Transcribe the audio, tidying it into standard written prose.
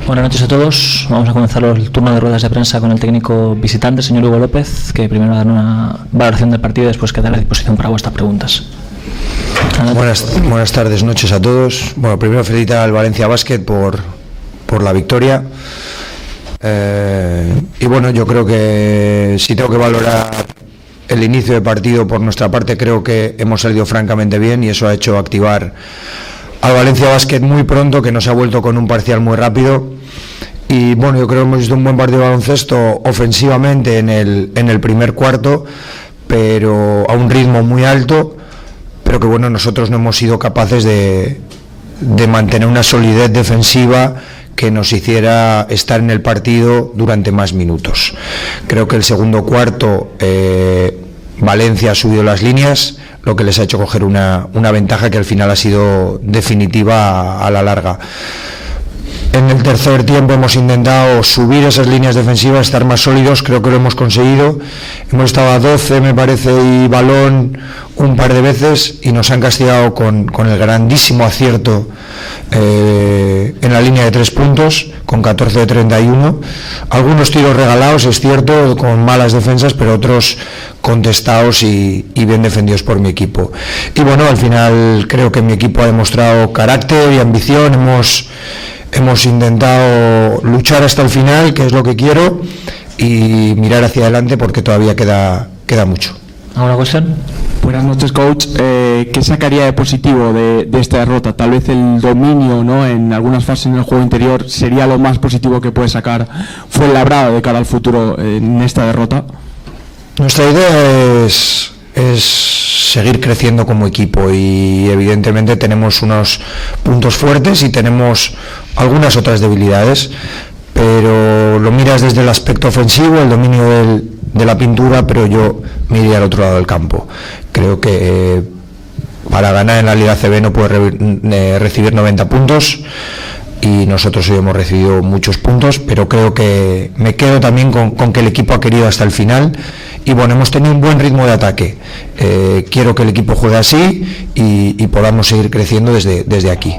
Buenas noches a todos. Vamos a comenzar el turno de ruedas de prensa con el técnico visitante, señor Hugo López, que primero va a dar una valoración del partido y después quedará a disposición para vuestras preguntas. Buenas tardes, noches a todos. Bueno, primero felicitar al Valencia Basket por la victoria. Y bueno, yo creo que si tengo que valorar el inicio de partido por nuestra parte, creo que hemos salido francamente bien y eso ha hecho activar al Valencia Basket muy pronto, que nos ha vuelto con un parcial muy rápido. Y bueno, yo creo que hemos visto un buen partido de baloncesto ofensivamente en el primer cuarto, pero a un ritmo muy alto, pero que bueno, nosotros no hemos sido capaces de mantener una solidez defensiva que nos hiciera estar en el partido durante más minutos. Creo que el segundo cuarto Valencia ha subido las líneas, lo que les ha hecho coger una ventaja que al final ha sido definitiva a la larga. En el tercer tiempo hemos intentado subir esas líneas defensivas, estar más sólidos, creo que lo hemos conseguido. Hemos estado a 12, me parece, y balón un par de veces y nos han castigado con el grandísimo acierto en la línea de 3 puntos, con 14 de 31. Algunos tiros regalados, es cierto, con malas defensas, pero otros contestados y bien defendidos por mi equipo. Y bueno, al final creo que mi equipo ha demostrado carácter y ambición. Hemos intentado luchar hasta el final, que es lo que quiero, y mirar hacia adelante porque todavía queda mucho. ¿Alguna cuestión? Buenas noches, coach. ¿Qué sacaría de positivo de esta derrota? Tal vez el dominio, ¿no?, en algunas fases en el juego interior sería lo más positivo que puede sacar Fuenlabrada de cara al futuro en esta derrota. Nuestra idea es seguir creciendo como equipo y evidentemente tenemos unos puntos fuertes y tenemos algunas otras debilidades, pero lo miras desde el aspecto ofensivo, el dominio de la pintura, pero yo me iría al otro lado del campo. Creo que para ganar en la Liga ACB no puedes recibir 90 puntos y nosotros hoy hemos recibido muchos puntos, pero creo que me quedo también con que el equipo ha querido hasta el final y bueno, hemos tenido un buen ritmo de ataque. Quiero que el equipo juegue así y podamos seguir creciendo desde aquí.